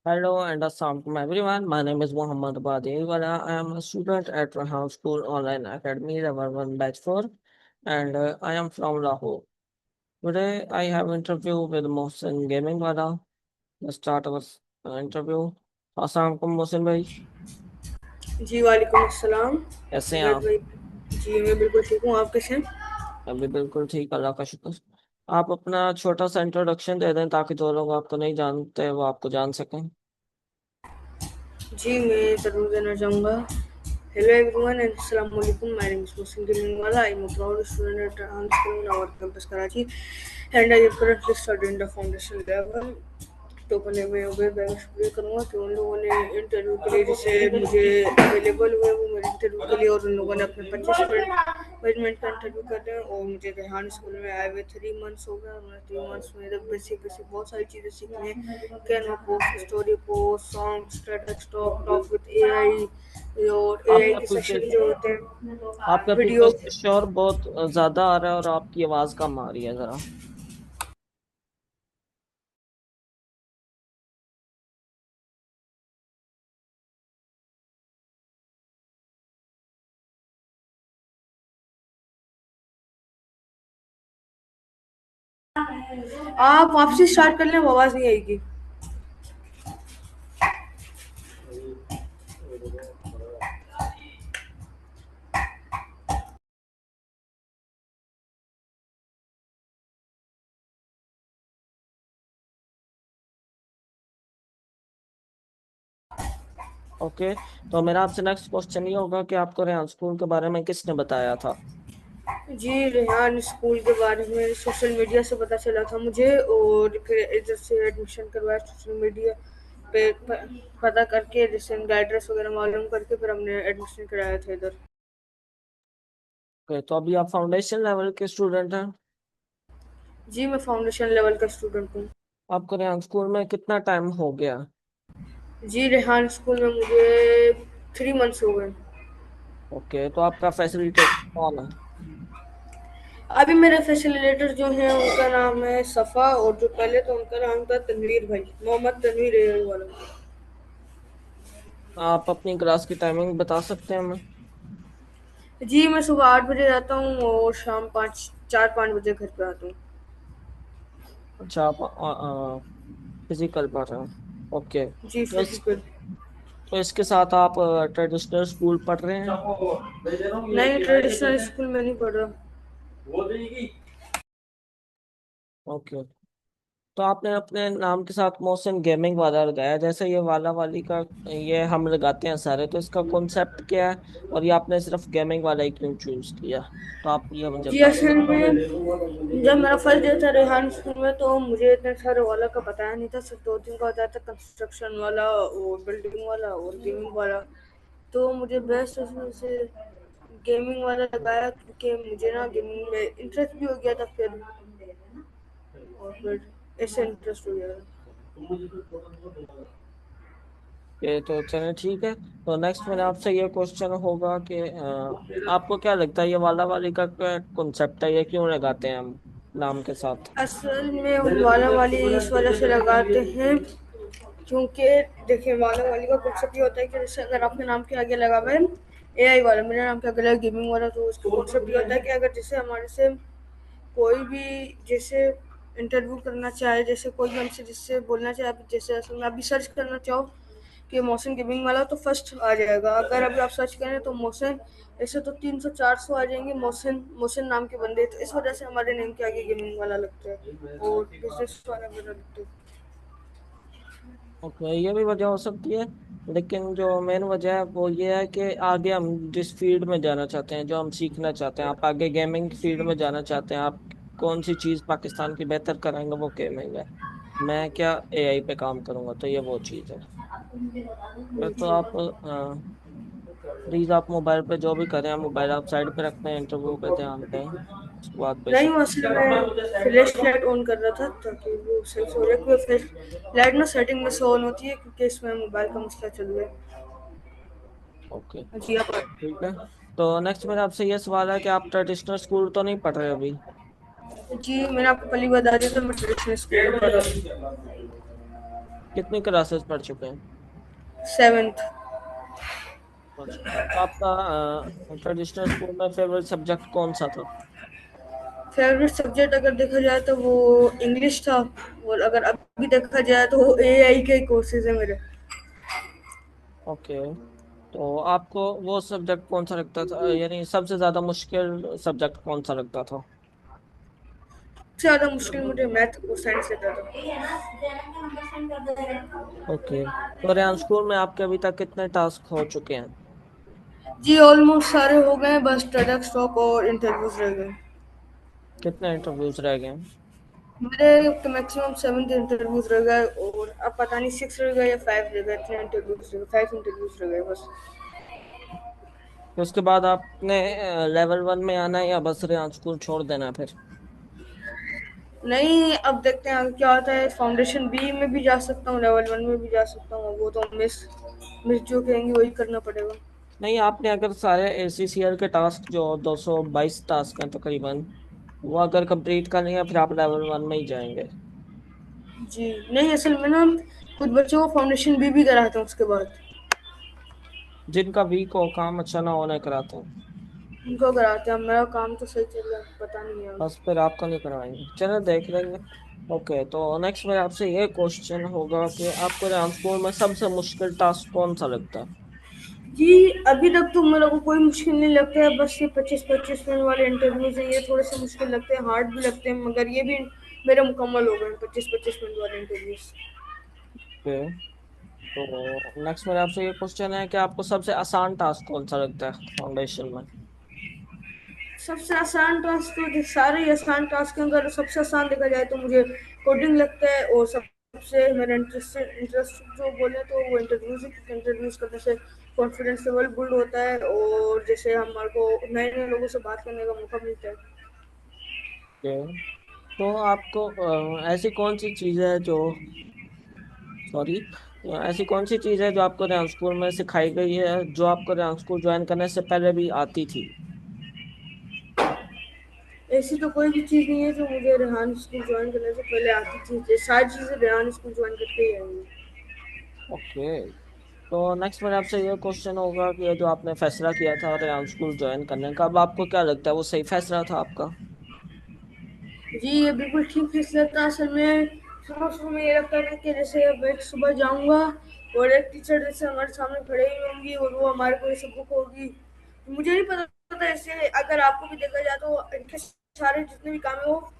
Hello and assalamualaikum everyone. My name is Muhammad Badewala. I am a student at Rahan School Online Academy Level 1 Batch 4 and I am from Lahore. Today I have interview with Mohsin Gaming Wala. Let's start our interview. Assalamualaikum Mohsin भाई, जी, वालेकुम अस्सलाम। कैसे हैं जुनैद आप? भाई। जी, मैं बिल्कुल ठीक हूँ, आप कैसे हैं? अभी बिल्कुल ठीक, अल्लाह का शुक्र। आप अपना छोटा सा इंट्रोडक्शन दे दें ताकि जो लोग आपको नहीं जानते वो आपको जान सकें। जी, मैं ज़रूर देना चाहूँगा। हेलो एवरीवन एंड अस्सलाम वालेकुम। My name is Muhsin Gilwala. I am a proud student at Rahan school in our campus Karachi and I am currently studying the foundation level. तो पहले मैं उबैर भाई का शुक्रिया करूँगा कि उन लोगों ने इंटरव्यू के लिए जैसे मुझे अवेलेबल हुए वो मेरे इंटरव्यू के लिए, और उन लोगों ने अपने 25 मिनट का इंटरव्यू कर रहे हैं। और मुझे रेहान स्कूल में आए हुए 3 मंथ्स हो गए, और मैंने 3 मंथ्स में बेसिक बेसिक बहुत सारी चीज़ें सीखी हैं। Canva post, story post, song, status talk, talk with AI, और एआई आपका के पीछे सेशन जो होते हैं आपका पीछे वीडियो। से शोर बहुत ज्यादा आ रहा है और आपकी आवाज कम आ रही है जरा। आप वापसी स्टार्ट कर लें, वो आवाज़ नहीं आएगी। ओके, तो मेरा आपसे नेक्स्ट क्वेश्चन ये होगा कि आपको रेहान स्कूल के बारे में किसने बताया था? जी, रेहान स्कूल के बारे में सोशल मीडिया से पता चला था मुझे, और फिर इधर से एडमिशन करवाया सोशल मीडिया पे पता करके, जैसे उनका एड्रेस वगैरह मालूम करके फिर हमने एडमिशन कराया था इधर। ओके, तो अभी आप फाउंडेशन लेवल के स्टूडेंट हैं। जी, मैं फाउंडेशन लेवल का स्टूडेंट हूँ। आपको रेहान स्कूल में कितना टाइम हो गया? जी, रेहान स्कूल में मुझे 3 मंथ्स हो गए। ओके, तो आपका फैसिलिटेटर कौन है? अभी मेरे फैसिलिटेटर जो हैं उनका नाम है सफ़ा, और जो पहले तो उनका नाम था तनवीर भाई, मोहम्मद तनवीर एआई वाला। आप अपनी क्लास की टाइमिंग बता सकते हैं हमें? जी, मैं सुबह 8 बजे जाता हूँ और शाम 4-5 बजे घर पे आता हूँ। अच्छा, आप फिजिकल पढ़ रहे हैं। ओके, जी, फिजिकल। तो इसके साथ आप ट्रेडिशनल स्कूल पढ़ रहे हैं। नहीं, ट्रेडिशनल स्कूल में नहीं पढ़ रहा। ओके, तो आपने अपने नाम के साथ मोहसिन गेमिंग वाला लगाया, जैसे ये वाला वाली का ये हम लगाते हैं सारे, तो इसका कॉन्सेप्ट क्या है और ये आपने सिर्फ गेमिंग वाला ही क्यों चूज किया? तो आप ये मुझे जी, बता। असल में जब मेरा फर्स्ट डे था रेहान स्कूल में, तो मुझे इतने सारे वाला का बताया नहीं था, सिर्फ दो तीन का बताया था, कंस्ट्रक्शन वाला और बिल्डिंग वाला और गेमिंग वाला। तो मुझे बेस्ट उसमें से गेमिंग वाला लगाया, क्योंकि मुझे ना गेमिंग में इंटरेस्ट भी हो गया था फिर, और फिर ऐसे इंटरेस्ट हो गया ये तो चलिए ठीक है। तो नेक्स्ट मेरा आपसे ये क्वेश्चन होगा कि आपको क्या लगता है ये वाला वाली का क्या कॉन्सेप्ट है, ये क्यों लगाते हैं हम नाम के साथ? असल में हम वाला वाली इस वजह से लगाते हैं, क्योंकि देखिए वाला वाली का कॉन्सेप्ट ये होता है कि जैसे अगर आपके नाम के आगे लगा हुआ है एआई वाला, मेरे नाम के आगे लगा गेमिंग वाला, तो उसका कॉन्सेप्ट ये होता है कि अगर जैसे हमारे से कोई भी जैसे इंटरव्यू करना चाहे, जैसे कोई भी हमसे जिससे बोलना चाहे, आप जैसे असल में आप भी सर्च करना चाहो कि मोहसिन गेमिंग वाला, तो फर्स्ट आ जाएगा। अगर अभी आप सर्च करें तो मोहसिन, ऐसे तो 300-400 आ जाएंगे मोहसिन मोहसिन नाम के बंदे, तो इस वजह से हमारे नेम के आगे गेमिंग वाला लगता है और बिजनेस वाला मेरा लगता है। ओके, ये भी वजह हो सकती है, लेकिन जो मेन वजह है वो ये है कि आगे हम जिस फील्ड में जाना चाहते हैं, जो हम सीखना चाहते हैं, आप आगे गेमिंग फील्ड में जाना चाहते हैं, आप कौन सी चीज़ पाकिस्तान की बेहतर कराएंगे, वो गेमिंग है। मैं क्या एआई पे काम करूंगा, तो ये वो चीज़ है। फिर तो आप प्लीज आप मोबाइल पे जो भी करें, मोबाइल आप साइड पे रखते हैं, इंटरव्यू पे ध्यान दें, उसके बाद नहीं, बेशक। वो असल में फ्लैश लाइट ऑन कर रहा था ताकि वो सही से हो जाए, क्योंकि फ्लैश लाइट ना सेटिंग में से ऑन होती है, क्योंकि इसमें मोबाइल का मसला चल रहा है। ओके, जी आप। ठीक है। तो नेक्स्ट मेरा आपसे ये सवाल है कि आप ट्रेडिशनल स्कूल तो नहीं पढ़ रहे अभी? जी, मैंने आपको पहली बता दिया था, मैं ट्रेडिशनल स्कूल में पढ़ा हूँ। कितनी क्लासेस पढ़ चुके हैं? 7th। अच्छा, तो आपका ट्रेडिशनल स्कूल में फेवरेट सब्जेक्ट कौन सा था? फेवरेट सब्जेक्ट अगर देखा जाए तो वो इंग्लिश था। और अगर अभी देखा जाए तो वो एआई के कोर्सेज है मेरे। ओके, तो आपको वो सब्जेक्ट कौन सा लगता था, यानी सबसे ज्यादा मुश्किल सब्जेक्ट कौन सा लगता था? सबसे ज्यादा मुश्किल मुझे मैथ और साइंस लगता था। ओके, तो रेहान स्कूल में आपके अभी तक कितने टास्क हो चुके हैं? जी ऑलमोस्ट सारे हो गए, बस टडक स्टॉक और इंटरव्यूज रह गए। कितने इंटरव्यूज रह गए हैं? मेरे तो मैक्सिमम 7 इंटरव्यूज रह गए, और अब पता नहीं 6 रह गए या 5 रह गए। 3 इंटरव्यूज रह गए, 5 इंटरव्यूज रह गए बस। तो उसके बाद आपने लेवल 1 में आना है या बस रेहान स्कूल छोड़ देना है फिर? नहीं, अब देखते हैं आगे क्या होता है। फाउंडेशन बी में भी जा सकता हूँ, लेवल 1 में भी जा सकता हूँ। वो तो मिस मिस जो कहेंगी वही करना पड़ेगा। नहीं, आपने अगर सारे एसीसीएल के टास्क जो 222 टास्क हैं तकरीबन, वो अगर कंप्लीट कर लेंगे फिर आप लेवल 1 में ही जाएंगे। जी नहीं, असल में ना कुछ बच्चों को फाउंडेशन बी भी कराते हैं उसके बाद। जिनका वीक हो, काम अच्छा ना होने कराते हैं। उनको कराते हैं। अब मेरा काम तो सही चल रहा है, पता नहीं है। बस फिर आपका नहीं करवाएंगे, चलो देख लेंगे। ओके, तो नेक्स्ट मेरा आपसे ये क्वेश्चन होगा कि आपको रेहान स्कूल में सबसे मुश्किल टास्क कौन सा लगता है? जी अभी तक तो मेरे को कोई मुश्किल नहीं लगता है। बस ये 25-25 मिनट वाले इंटरव्यूज है, ये थोड़े से मुश्किल लगते हैं, हार्ड भी लगते हैं, मगर ये भी मेरे मुकम्मल हो गए 25-25 मिनट वाले इंटरव्यूज। ओके, तो नेक्स्ट मेरा आपसे ये क्वेश्चन है कि आपको सबसे आसान टास्क कौन सा लगता है फाउंडेशन में? सबसे आसान टास्क तो सारे ही आसान टास्क हैं, अगर सबसे आसान देखा जाए तो मुझे कोडिंग लगता है। और सबसे मेरा इंटरेस्ट इंटरेस्ट जो बोले तो वो इंटरव्यूज है, क्योंकि इंटरव्यूज करने से कॉन्फिडेंस लेवल बिल्ड होता है, और जैसे हमारे को नए नए लोगों से बात करने का मौका मिलता है। ओके, तो आपको ऐसी कौन सी चीज़ है जो, सॉरी, ऐसी कौन सी चीज़ है जो आपको रेहान स्कूल में सिखाई गई है जो आपको रेहान स्कूल ज्वाइन करने से पहले भी आती थी? ऐसी तो कोई भी चीज़ नहीं है जो मुझे रेहान स्कूल ज्वाइन करने से पहले आती थी। ये सारी चीज़ें रेहान स्कूल ज्वाइन करके ही आई हैं। ओके, तो नेक्स्ट मेरा आपसे ये क्वेश्चन होगा कि ये जो आपने फैसला किया था रेहान स्कूल ज्वाइन करने का, अब आपको क्या लगता है वो सही फैसला था आपका? जी ये बिल्कुल ठीक फैसला था। असल में शुरू शुरू में ये लगता था कि जैसे अब एक सुबह जाऊंगा और एक टीचर जैसे हमारे सामने खड़े ही होंगी और वो हमारे को ये सबक होगी। मुझे नहीं पता था ऐसे। अगर आपको भी देखा जाए तो इनके सारे जितने भी काम है वो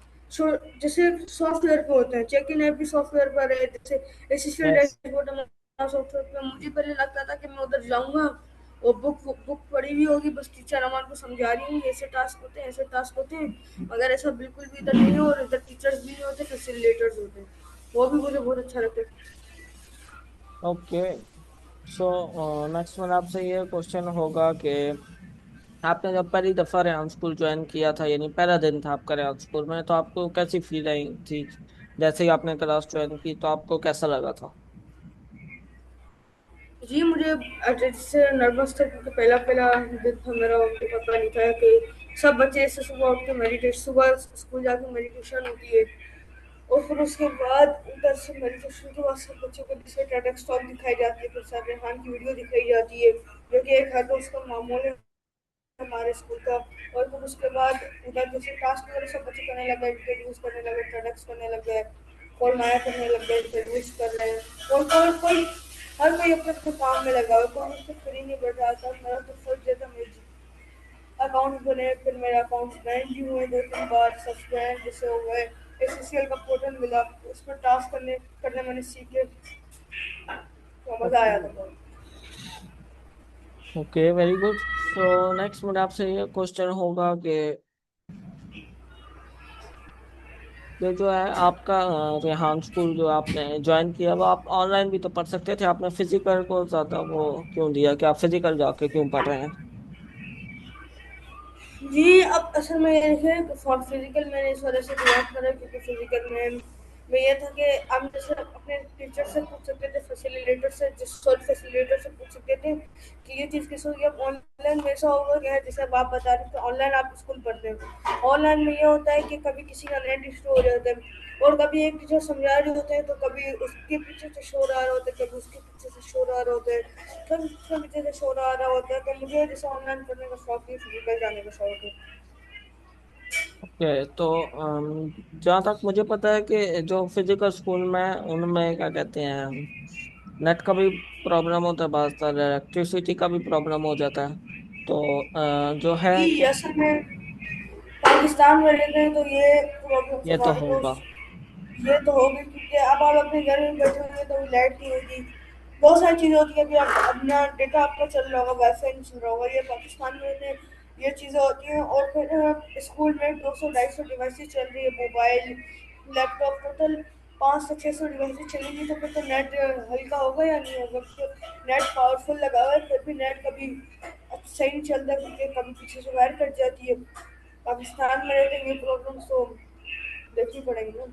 जैसे सॉफ्टवेयर पे होते हैं। चेक इन ऐप भी सॉफ्टवेयर पर है, जैसे असिस्टेंट यस। डैशबोर्ड सॉफ्टवेयर पे। मुझे पहले लगता था कि मैं उधर जाऊंगा और बुक बुक पढ़ी हुई होगी, बस टीचर हमारे को समझा रही होंगी ऐसे टास्क होते हैं, ऐसे टास्क होते हैं। मगर ऐसा बिल्कुल भी इधर नहीं है, और इधर टीचर्स भी नहीं होते, फैसिलिटेटर्स होते हैं। वो भी मुझे बहुत अच्छा लगता है। ओके, सो नेक्स्ट मेरा आपसे ये क्वेश्चन होगा कि आपने जब पहली दफा रेहान स्कूल ज्वाइन किया था, यानी पहला दिन था आपका रेहान स्कूल में, तो आपको कैसी फीलिंग थी? जैसे ही आपने क्लास ज्वाइन की तो आपको कैसा लगा था? जी मुझे जैसे नर्वस था, क्योंकि पहला पहला दिन था मेरा। मुझे पता नहीं था कि सब बच्चे ऐसे सुबह उठ के मेडिटेट, सुबह स्कूल जाके मेडिटेशन होती है। और फिर उसके बाद उधर से मेडिटेशन के बाद सब बच्चों को जैसे टेडेक्स टॉक दिखाई जाती है, फिर सर रेहान की वीडियो दिखाई जाती है, जो कि एक हद उसका मामूल है हमारे स्कूल का। और फिर उसके बाद उधर जैसे टास्क वगैरह सब बच्चे करने लगे, इंट्रोड्यूस करने लगे, प्रोडक्ट्स करने लग गए, कॉल माया करने लग गए, इंट्रोड्यूस कर रहे हैं। और कोई हर कोई अपने अपने काम में लगा हुआ, कोई मुझसे फ्री नहीं बैठ रहा था। मेरा तो फर्स्ट डे था, मेरे अकाउंट बने, फिर मेरे अकाउंट बैन भी हुए 2-3 बार, सस्पेंड जैसे हो गए। एसएससीएल का पोर्टल मिला, उस पर टास्क करने करने मैंने सीखे, तो मजा ओके, आया था बहुत। Okay, very good. So next मेरा आपसे ये क्वेश्चन होगा कि ये जो है आपका रेहान स्कूल जो आपने ज्वाइन किया, वो आप ऑनलाइन भी तो पढ़ सकते थे, आपने फिजिकल को ज्यादा वो क्यों दिया कि आप फिजिकल जाके क्यों पढ़ रहे हैं? जी अब असल में ये देखिए, फिजिकल मैंने इस वजह से डिवाइड करा, क्योंकि फिजिकल में में ये था कि हम जैसे अपने टीचर से पूछ सकते थे, फैसिलिटेटर से, सॉरी फैसिलिटेटर से पूछ सकते थे कि ये चीज़ कैसे होगी। अब ऑनलाइन में ऐसा होगा क्या है, जैसे अब आप बता रहे थे ऑनलाइन आप स्कूल पढ़ते हैं, ऑनलाइन में ये होता है कि कभी किसी का नेट इशू हो जाता है, और कभी एक टीचर समझा रहे होते हैं तो कभी उसके पीछे से शोर आ रहा होता है, कभी उसके पीछे से शोर आ रहा होता है, कभी उसके पीछे से शोर आ रहा होता है। तो मुझे जैसे ऑनलाइन पढ़ने का शौक है, फिजिकल जाने का शौक है। ओके, तो जहाँ तक मुझे पता है कि जो फिजिकल स्कूल में है, उनमें क्या कहते हैं, नेट का भी प्रॉब्लम होता है, बहुत सारा इलेक्ट्रिसिटी का भी प्रॉब्लम हो जाता है। तो जो है जी कि असल में पाकिस्तान में रहते हैं तो ये प्रॉब्लम ये तो तो होगा। ये तो होगी, क्योंकि अब आप अपने घर में बैठे होंगे तो लाइट नहीं होगी। बहुत सारी चीज़ें होती है कि आप अपना डेटा आपका चल रहा होगा, वाईफाई नहीं चल रहा होगा, ये पाकिस्तान में ये चीज़ें होती हैं। और फिर स्कूल में 200-250 डिवाइसेस चल रही है, मोबाइल, लैपटॉप, टोटल 500-600 डिवाइसेस चलेंगी, तो फिर तो नेट हल्का होगा या नहीं होगा, क्योंकि नेट पावरफुल लगा हुआ है, फिर भी नेट कभी सही नहीं चलता, क्योंकि कभी पीछे से वायर कट जाती है। पाकिस्तान में रहते हैं ये प्रॉब्लम तो देखनी पड़ेंगी ना।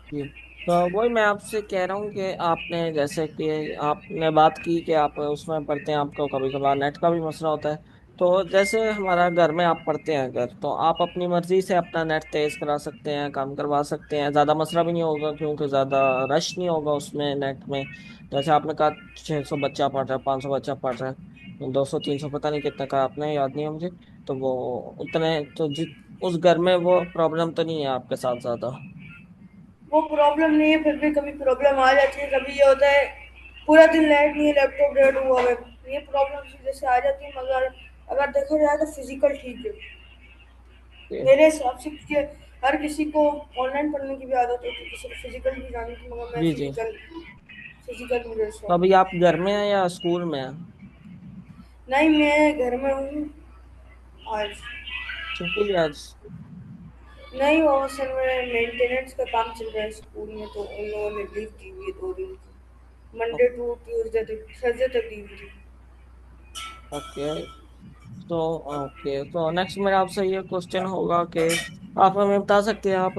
जी, तो वही मैं आपसे कह रहा हूँ कि आपने जैसे कि आपने बात की कि आप उसमें पढ़ते हैं, आपको कभी कभार नेट का भी मसला होता है। तो जैसे हमारा घर में आप पढ़ते हैं अगर, तो आप अपनी मर्जी से अपना नेट तेज करा सकते हैं, काम करवा सकते हैं, ज़्यादा मसला भी नहीं होगा क्योंकि ज़्यादा रश नहीं होगा उसमें नेट में। जैसे आपने कहा 600 बच्चा पढ़ रहा है, 500 बच्चा पढ़ रहा है, 200 300 पता नहीं कितना का, आपने याद नहीं है मुझे। तो वो उतने तो उस घर में वो प्रॉब्लम तो नहीं है आपके साथ ज़्यादा। वो प्रॉब्लम नहीं है, फिर भी कभी प्रॉब्लम आ जाती है। कभी ये होता है पूरा दिन लाइट नहीं है, लैपटॉप डेड हुआ है, ये प्रॉब्लम जैसे आ जाती है। मगर अगर देखा जाए तो फिजिकल ठीक है मेरे हिसाब से, क्योंकि हर किसी को ऑनलाइन पढ़ने की भी आदत होती है, किसी को फिजिकल भी जाने की, मगर मैं जी जी। फिजिकल फिजिकल मुझे तो शौक अभी है। आप घर में हैं या स्कूल में हैं? नहीं, मैं घर में हूँ आज। छुट्टी है आज? नहीं, वो असल में मेंटेनेंस का काम चल रहा है स्कूल में, तो उन लोगों ने लीव दी हुई है 2 दिन की। मंडे टू ट्यूसडे तक, थर्सडे तक लीव दी। ओके, तो ओके, तो नेक्स्ट मेरा आपसे ये क्वेश्चन होगा कि आप हमें बता सकते हैं, आप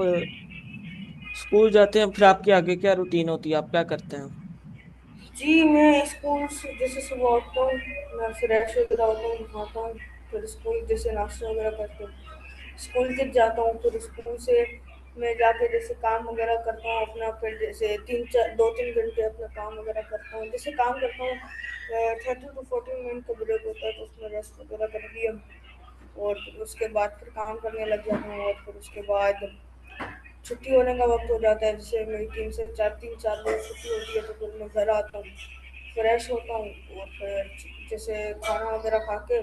स्कूल जाते हैं फिर आपकी आगे क्या रूटीन होती है, आप क्या करते हैं? जी, मैं स्कूल से जैसे सुबह उठता हूँ, मैं फ्रेश होता हूँ, नहाता हूँ, फिर स्कूल जैसे नाश्ता वगैरह करके स्कूल तक जाता हूँ। फिर स्कूल से मैं जाके जैसे काम वगैरह करता हूँ अपना, फिर जैसे 2-3 घंटे अपना काम वगैरह करता हूँ। जैसे काम करता हूँ 30 to 40 मिनट का ब्रेक होता है, तो उसमें रेस्ट वगैरह कर लिया, और फिर उसके बाद फिर काम करने लग जाता हूँ। और फिर उसके बाद छुट्टी होने का वक्त हो जाता है, जैसे मेरी 3 4 बजे छुट्टी होती है, तो फिर मैं घर आता हूँ, फ्रेश होता हूँ, और फिर जैसे खाना वगैरह खा के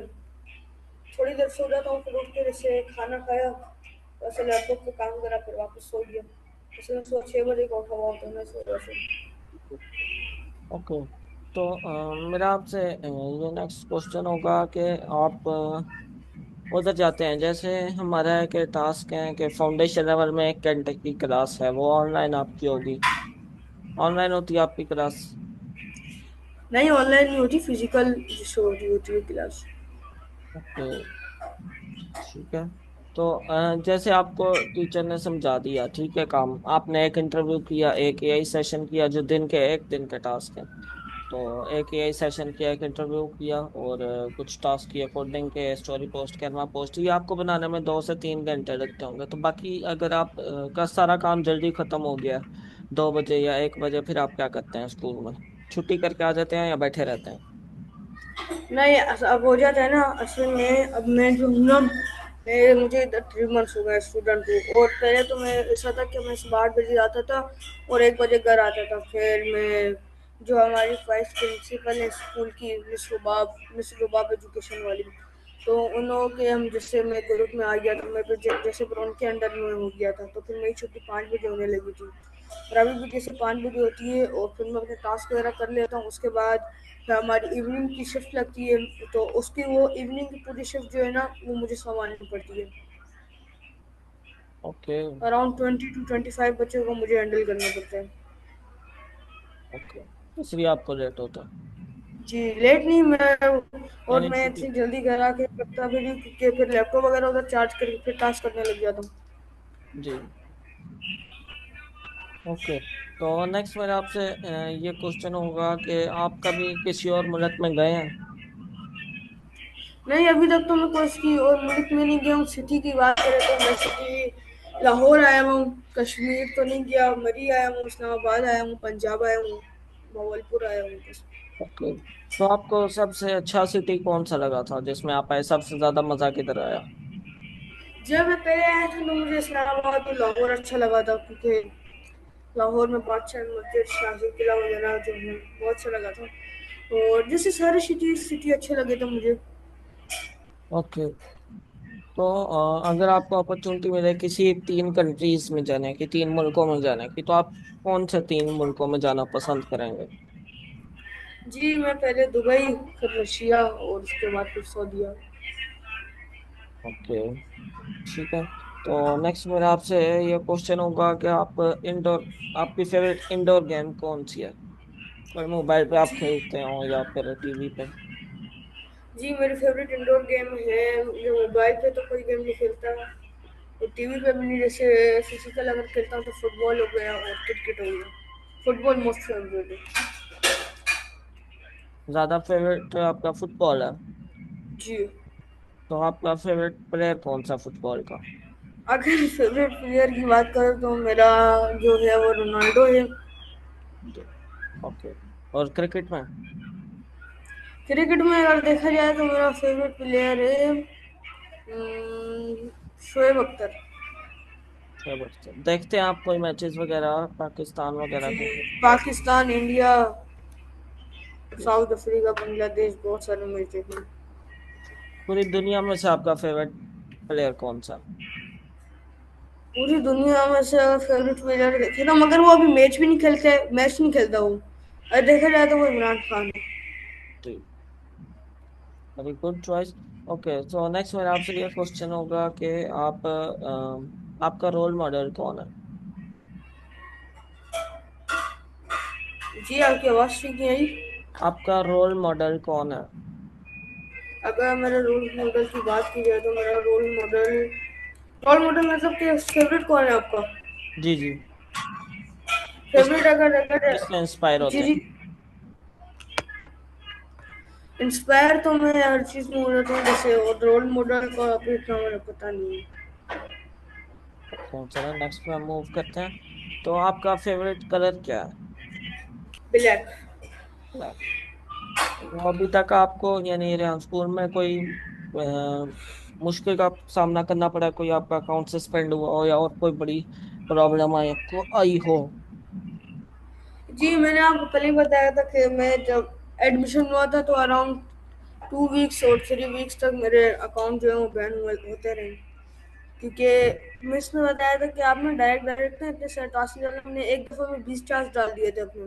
थोड़ी देर सो जाता हूँ। फिर उठ के जैसे खाना खाया, वैसे लैपटॉप पे काम करा, फिर वापस सो गया। जैसे मैं सुबह 6 बजे का उठा हुआ हूँ, तो मैं सो वैसे। ओके, तो मेरा आपसे ये नेक्स्ट क्वेश्चन होगा कि आप उधर जाते हैं, जैसे हमारा है कि टास्क है कि फाउंडेशन लेवल में एक घंटे की क्लास है, वो ऑनलाइन आपकी होगी, ऑनलाइन होती है आपकी क्लास? नहीं, ऑनलाइन नहीं होती, फिजिकल जिससे होती है क्लास। ओके, ठीक है। तो जैसे आपको टीचर ने समझा दिया, ठीक है, काम आपने एक इंटरव्यू किया, एक एआई सेशन किया, जो दिन के एक दिन के टास्क है, तो एक एआई सेशन किया, एक इंटरव्यू किया, और कुछ टास्क किए कोडिंग के, स्टोरी पोस्ट, कैनवा पोस्ट, ये आपको बनाने में 2 से 3 घंटे लगते होंगे। तो बाकी अगर आप का सारा काम जल्दी खत्म हो गया 2 बजे या 1 बजे, फिर आप क्या करते हैं स्कूल में? छुट्टी करके आ जाते हैं या बैठे रहते हैं? नहीं, अब हो जाता है ना, असल में अब मैं जो हूँ ना, मुझे इधर 3 मंथ्स हो गए स्टूडेंट को। और पहले तो मैं ऐसा था कि मैं सुबह 8 बजे आता था और 1 बजे घर आता था। फिर मैं जो हमारी वाइस प्रिंसिपल है स्कूल की, मिस रुबाब एजुकेशन वाली, तो उन लोगों के हम जैसे मैं ग्रुप में आ गया, तो मैं फिर जैसे फिर उनके अंडर में हो गया था, तो फिर मेरी छुट्टी 5 बजे होने लगी थी। और अभी भी जैसे 5 बजे होती है, और फिर मैं अपने टास्क वगैरह कर लेता हूँ। उसके बाद फिर हमारी इवनिंग की शिफ्ट लगती है, तो उसकी वो इवनिंग की पूरी शिफ्ट जो है ना, वो मुझे संभालनी पड़ती है। ओके। अराउंड 20 to 25 बच्चों को मुझे हैंडल करना पड़ता है। ओके, इसलिए आपको लेट होता है? जी, लेट नहीं मैं, और यानी मैं छुट्टी। इतनी जल्दी घर आके करता भी नहीं, क्योंकि फिर लैपटॉप वगैरह उधर चार्ज करके फिर टास्क करने लग जाता हूँ। जी। ओके, तो नेक्स्ट मेरा आपसे ये क्वेश्चन होगा कि आप कभी किसी और मुल्क में गए हैं? नहीं, अभी तक तो मैं कोई और मुल्क में नहीं गया हूँ। सिटी की बात करें तो मैं सिटी लाहौर आया हूँ, कश्मीर तो नहीं गया, मरी आया हूँ, इस्लामाबाद आया हूँ, पंजाब आया हूँ, भावलपुर आया हूँ बस। ओके, तो आपको सबसे अच्छा सिटी कौन सा लगा था जिसमें आप आए, सबसे ज्यादा मजा किधर आया? जब मैं पहले आया था तो मुझे इस्लामाबाद और लाहौर अच्छा लगा था, क्योंकि लाहौर में बादशाह मस्जिद, शाही किला वगैरह जो है बहुत अच्छा लगा था। और जैसे सारे सिटी सिटी अच्छे लगे थे मुझे। ओके, तो अगर आपको अपॉर्चुनिटी मिले किसी तीन कंट्रीज में जाने की, तीन मुल्कों में जाने की, तो आप कौन से तीन मुल्कों में जाना पसंद करेंगे? जी, मैं पहले दुबई, फिर रशिया और उसके बाद फिर सऊदीया। ओके, ठीक है। तो नेक्स्ट मेरा आपसे ये क्वेश्चन होगा कि आप इंडोर आपकी फेवरेट इंडोर गेम कौन सी है? कोई मोबाइल पे आप जी, खेलते हो या फिर टीवी पे? जी, मेरी फेवरेट इंडोर गेम है। ये मोबाइल पे तो कोई गेम नहीं खेलता, और टीवी पे भी नहीं। जैसे फिजिकल अगर खेलता हूँ तो फुटबॉल हो गया और क्रिकेट हो गया। फुटबॉल मोस्ट फेवरेट है। ज्यादा फेवरेट आपका फुटबॉल है? जी। तो आपका फेवरेट प्लेयर कौन सा फुटबॉल का? अगर फेवरेट प्लेयर की बात करूँ तो मेरा जो है वो रोनाल्डो है। ओके, और क्रिकेट में? क्रिकेट में अगर देखा जाए तो मेरा फेवरेट प्लेयर है शोएब अख्तर। चलो, देखते हैं आप कोई मैचेस वगैरह पाकिस्तान वगैरह जी, के? Pakistan, India, south Africa, Bangladesh, बहुत सारे मैच देखे। पूरी दुनिया में से आपका फेवरेट प्लेयर कौन सा? पूरी दुनिया में से अगर फेवरेट प्लेयर देखे तो, मगर वो अभी मैच भी नहीं खेलते, मैच नहीं खेलता वो। अगर देखा जाए तो वो इमरान खान है। Very good choice. Okay, so next मेरा आपसे ये क्वेश्चन होगा कि आप आपका रोल मॉडल कौन है? जी, आपकी आवाज़ ठीक नहीं आई। आपका रोल मॉडल कौन है? अगर मेरे रोल मॉडल की बात की जाए तो मेरा रोल मॉडल मतलब कि फेवरेट कौन है आपका? जी जी, किस फेवरेट अगर अगर किससे इंस्पायर जी होते जी, हैं? इंस्पायर तो मैं हर चीज़ में हो जाता हूँ जैसे, और रोल मॉडल का अभी इतना मुझे पता नहीं है। तो चलो नेक्स्ट में हम मूव करते हैं। तो आपका फेवरेट कलर क्या है? ब्लैक। Black। तो अभी तक आपको यानी रेहान स्कूल में कोई मुश्किल का सामना करना पड़ा, कोई आपका अकाउंट सस्पेंड हुआ हो या और कोई बड़ी प्रॉब्लम आई हो? जी, मैंने आपको पहले ही बताया था कि मैं जब एडमिशन हुआ था तो अराउंड 2 वीक्स और 3 वीक्स तक मेरे अकाउंट जो है वो बैन हुए होते रहे, क्योंकि मिस ने बताया था कि आपने डायरेक्ट डायरेक्ट ना इतने सारे टास्क डाले। हमने एक दफ़े में 20 टास्क डाल दिए थे अपने,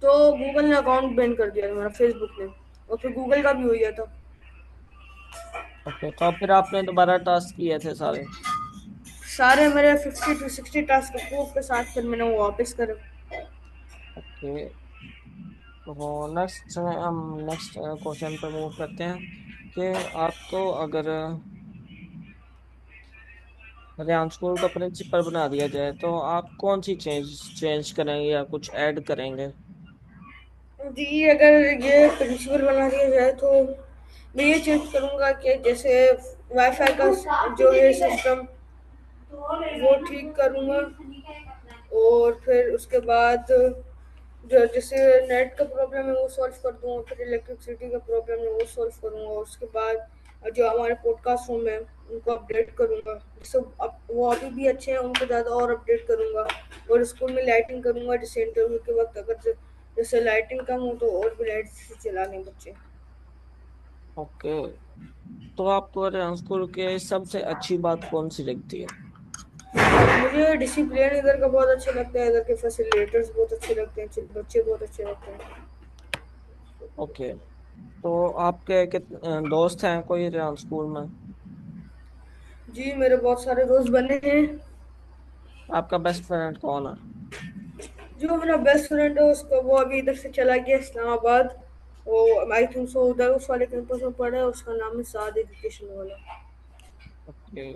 तो गूगल ने अकाउंट बैन कर दिया था मेरा, फेसबुक ने, और फिर गूगल का भी हो गया था। ओके, तो फिर आपने दोबारा टास्क किए थे सारे? सारे मेरे 50 to 60 टास्क अप्रूव के साथ फिर मैंने वो वापस करे। ओके, तो नेक्स्ट हम नेक्स्ट क्वेश्चन पे मूव करते हैं कि आपको अगर रेहान स्कूल का प्रिंसिपल बना दिया जाए तो आप कौन सी चेंज चेंज करेंगे या कुछ ऐड करेंगे? जी, अगर ये प्रिंसिपल बना दिया जाए तो मैं ये चेंज करूंगा कि जैसे वाईफाई का जो है सिस्टम वो ठीक करूंगा, और फिर उसके बाद जो जैसे नेट का प्रॉब्लम है वो सॉल्व कर दूंगा, फिर इलेक्ट्रिसिटी का प्रॉब्लम है वो सॉल्व करूंगा, और उसके बाद जो हमारे पॉडकास्ट रूम है उनको अपडेट करूंगा। जैसे अब वो अभी भी अच्छे हैं, उनको ज़्यादा और अपडेट करूंगा। और स्कूल में लाइटिंग करूंगा, जैसे इंटरव्यू के वक्त अगर जैसे लाइटिंग कम हो तो और भी लाइट चला लें बच्चे। ओके, तो आपको रेहान स्कूल के सबसे अच्छी बात कौन सी लगती है? मुझे डिसिप्लिन इधर का बहुत अच्छा लगता है, इधर के फैसिलिटेटर्स बहुत अच्छे लगते हैं, बच्चे बहुत अच्छे लगते हैं। ओके, तो आपके कितने दोस्त हैं कोई रेहान स्कूल में? जी, मेरे बहुत सारे दोस्त बने हैं। आपका बेस्ट फ्रेंड कौन है? जो मेरा बेस्ट फ्रेंड है उसको, वो अभी इधर से चला गया इस्लामाबाद। वो आई थिंक सो उधर उस वाले कैंपस में पढ़ा है, उसका नाम है साद एजुकेशन वाला। ओके,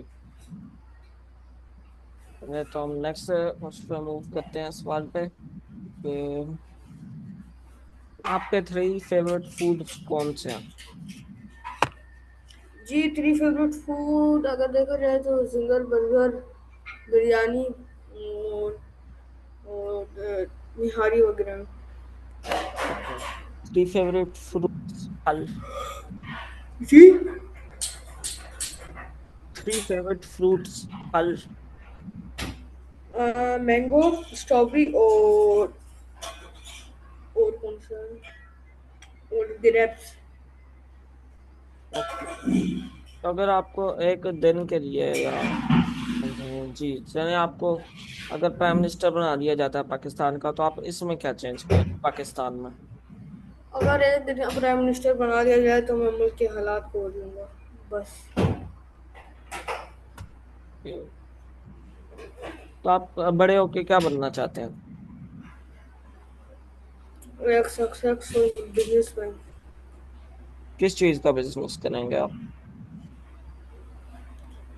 तो हम नेक्स्ट उस पर मूव करते हैं सवाल पे कि आपके 3 फेवरेट फूड्स कौन से हैं? जी, 3 फेवरेट फूड अगर देखा जाए तो सिंगल बर्गर, बिरयानी और निहारी वगैरह। ओके। 3 फेवरेट फ्रूट्स फल। जी। थ्री फेवरेट फ्रूट्स फल। मैंगो, स्ट्रॉबेरी और कौन सा और ग्रेप्स। ओके। तो अगर आपको एक दिन के लिए या जी चलिए आपको अगर प्राइम मिनिस्टर बना दिया जाता है पाकिस्तान का तो आप इसमें क्या चेंज करेंगे पाकिस्तान में? अगर एक दिन प्राइम मिनिस्टर बना दिया जाए तो मैं मुल्क के हालात को बदलूंगा, बस। तो आप बड़े होके क्या बनना चाहते हैं? एक सक्सेसफुल बिजनेसमैन। किस चीज का बिजनेस करेंगे आप?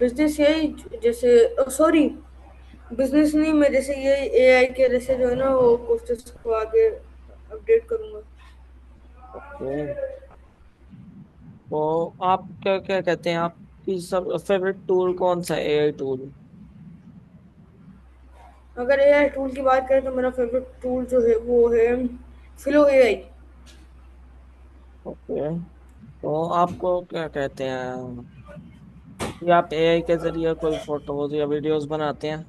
बिजनेस यही, जैसे सॉरी, बिजनेस नहीं, मैं जैसे ये एआई के जैसे जो है ना वो कोर्सेज को आगे अपडेट करूंगा। ओके। तो आप क्या क्या कहते हैं आपकी सब फेवरेट टूल कौन सा है एआई टूल? अगर एआई टूल की बात करें तो मेरा फेवरेट टूल जो है वो है फ्लो एआई। ओके। तो आपको क्या कहते हैं कि आप एआई के जरिए कोई फोटोज या वीडियोस बनाते हैं?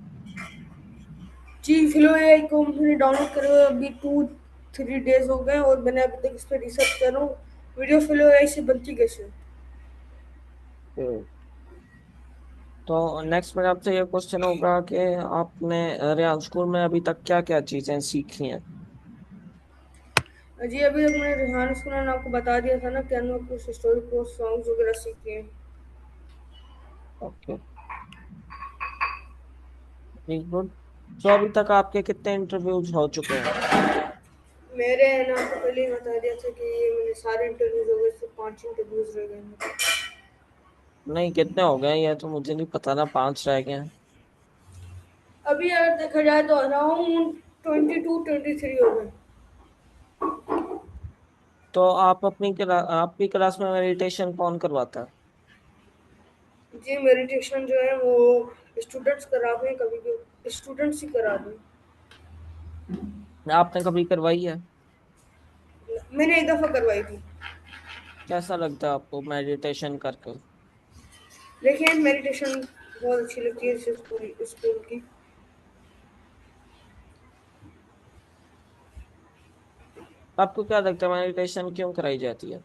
जी, फ्लो एआई को मैंने डाउनलोड करे हुए अभी 2-3 डेज हो गए और मैंने अभी तक इस पर रिसर्च कर रहा हूँ वीडियो फ्लो एआई से बनती कैसे है। तो नेक्स्ट मेरा आपसे ये क्वेश्चन होगा कि आपने रेहान स्कूल में अभी तक क्या क्या चीजें सीखी हैं? जी, अभी तक मैंने रिहान सुना आपको बता दिया था ना कि अनवर कुछ स्टोरी पोस्ट सॉन्ग्स वगैरह सीखे हैं। ओके। गुड। सो अभी तक आपके कितने इंटरव्यूज हो चुके हैं? मेरे है ना आपको पहले ही बता दिया था कि ये मैंने सारे इंटरव्यूज हो गए, सिर्फ 5 इंटरव्यूज रह गए हैं। नहीं, कितने हो गए ये तो मुझे नहीं पता ना, 5 रह गए हैं। अभी अगर देखा जाए तो अराउंड 22-23 हो गए। तो आप आपकी क्लास में मेडिटेशन कौन करवाता है? जी, मेडिटेशन जो है वो स्टूडेंट्स कराते हैं, कभी कभी स्टूडेंट्स ही कराते हैं। आपने कभी करवाई है? मैंने एक दफा करवाई थी। कैसा लगता है आपको मेडिटेशन करके? लेकिन मेडिटेशन बहुत अच्छी लगती है स्कूल स्कूल की। आपको क्या लगता है मेडिटेशन क्यों कराई जाती है?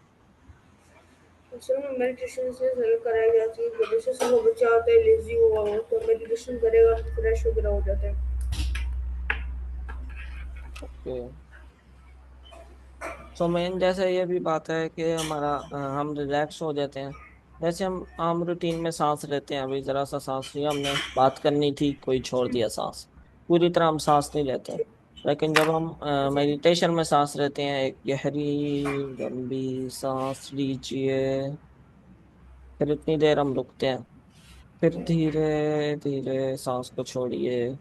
असल में मेडिटेशन से हेल्प कराई जाती है, जैसे सुबह बच्चा आता है लेजी हुआ हो तो मेडिटेशन करेगा तो फ्रेश वगैरह हो जाता है। ओके। सो मेन जैसे ये भी बात है कि हम रिलैक्स हो जाते हैं। जैसे हम आम रूटीन में सांस लेते हैं, अभी जरा सा सांस लिया हमने, बात करनी थी कोई छोड़ दिया सांस, पूरी तरह हम सांस नहीं लेते। लेकिन जब हम जी। मेडिटेशन में सांस लेते हैं, एक गहरी लंबी सांस लीजिए, फिर इतनी देर हम रुकते हैं, फिर धीरे धीरे सांस को छोड़िए।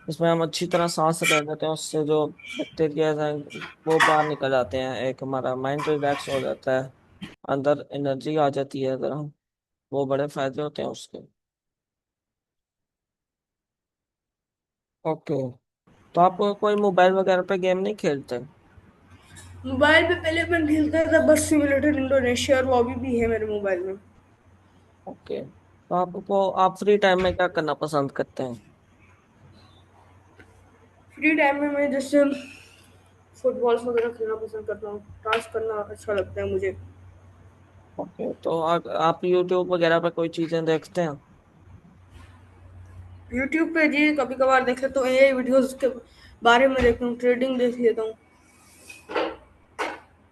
इसमें हम अच्छी तरह सांस ले लेते हैं, उससे जो बैक्टीरिया है वो बाहर निकल आते हैं, एक हमारा माइंड रिलैक्स हो जाता है, अंदर एनर्जी आ जाती है अगर हम, वो बड़े फायदे होते हैं उसके। ओके। तो आप कोई मोबाइल वगैरह पे गेम नहीं खेलते? मोबाइल पे पहले मैं खेलता था बस सिमुलेटर इंडोनेशिया, और वो अभी भी है मेरे मोबाइल में। ओके। तो आप फ्री टाइम में क्या करना पसंद करते हैं? फ्री टाइम में मैं जैसे फुटबॉल्स वगैरह खेलना पसंद करता हूँ, टास्क करना अच्छा लगता है मुझे। ओके। तो आप यूट्यूब वगैरह पे कोई चीजें देखते हैं? यूट्यूब पे जी कभी कभार देख लेता हूँ, एआई वीडियोस के बारे में देखता हूँ, ट्रेडिंग देख लेता हूँ।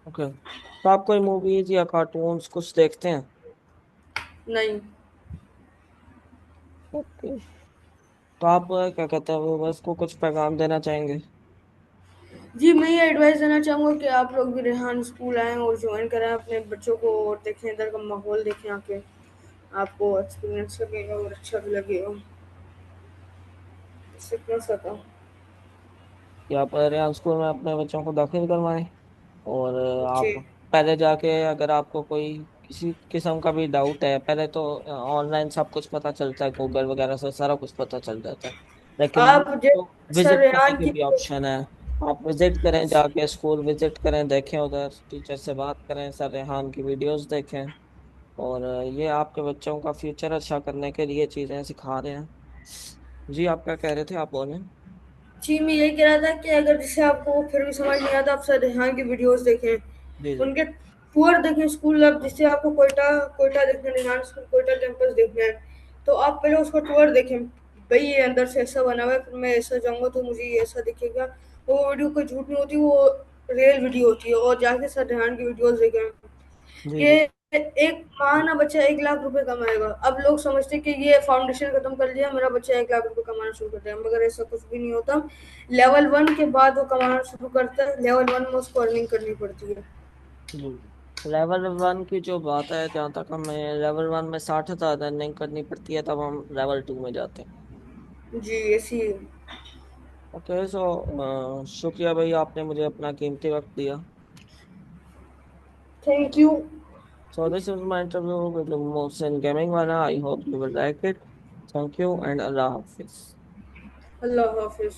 ओके। तो आप कोई मूवीज या कार्टून्स कुछ देखते हैं? नहीं। ओके। तो आप क्या कहते हैं वो बस को कुछ पैगाम देना चाहेंगे? जी, मैं ये एडवाइस देना चाहूँगा कि आप लोग भी रेहान स्कूल आएँ और ज्वाइन कराएं अपने बच्चों को, और देखें इधर का माहौल, देखें आके आपको एक्सपीरियंस लगेगा और अच्छा भी लगेगा। सिक्वेंस होता। कि आप रेहान स्कूल में अपने बच्चों को दाखिल करवाएं। और जी। आप पहले जाके, अगर आपको कोई किसी किस्म का भी डाउट है, पहले तो ऑनलाइन सब कुछ पता चलता है, गूगल वगैरह से सारा कुछ पता चल जाता है। लेकिन अब आप तो सर विजिट करने रेहान के की। भी ऑप्शन है। आप विजिट करें, जाके स्कूल विजिट करें, देखें, उधर टीचर से बात करें, सर रेहान की वीडियोस देखें। और ये आपके बच्चों का फ्यूचर अच्छा करने के लिए चीजें सिखा रहे हैं। जी, आप क्या कह रहे थे, आप बोलें। जी, मैं ये कह रहा था कि अगर जैसे आपको फिर भी समझ नहीं आता, आप सर रेहान की वीडियोस जी देखें, जी उनके टूर देखें स्कूल। अब जैसे आपको कोयटा कोयटा देखना है, रेहान स्कूल कोयटा कैंपस देखना है, तो आप पहले उसको टूर देखें। भाई ये अंदर से ऐसा बना हुआ है, फिर मैं ऐसा जाऊंगा तो मुझे ये ऐसा दिखेगा। वो वीडियो कोई झूठ नहीं होती, वो रियल वीडियो होती है। और जाके सर रेहान की वीडियोस देखें जी कि जी एक माना बच्चा 1 लाख रुपए कमाएगा। अब लोग समझते हैं कि ये फाउंडेशन खत्म कर लिया, मेरा बच्चा 1 लाख रुपए कमाना शुरू कर दिया, मगर ऐसा कुछ भी नहीं होता। लेवल 1 के बाद वो कमाना शुरू करता है, लेवल 1 में उसको अर्निंग करनी पड़ती है। जी। लेवल 1 की जो बात है, जहाँ तक हमें लेवल 1 में 60,000 रनिंग करनी पड़ती है, तब हम लेवल 2 में जाते हैं। जी, ऐसी है। ओके, सो शुक्रिया भाई, आपने मुझे अपना कीमती वक्त दिया। Thank you. So this is my interview with Mohsin gaming वाला। I hope you will like it. Thank you and अल्लाह हाफिज। अल्लाह हाफिज।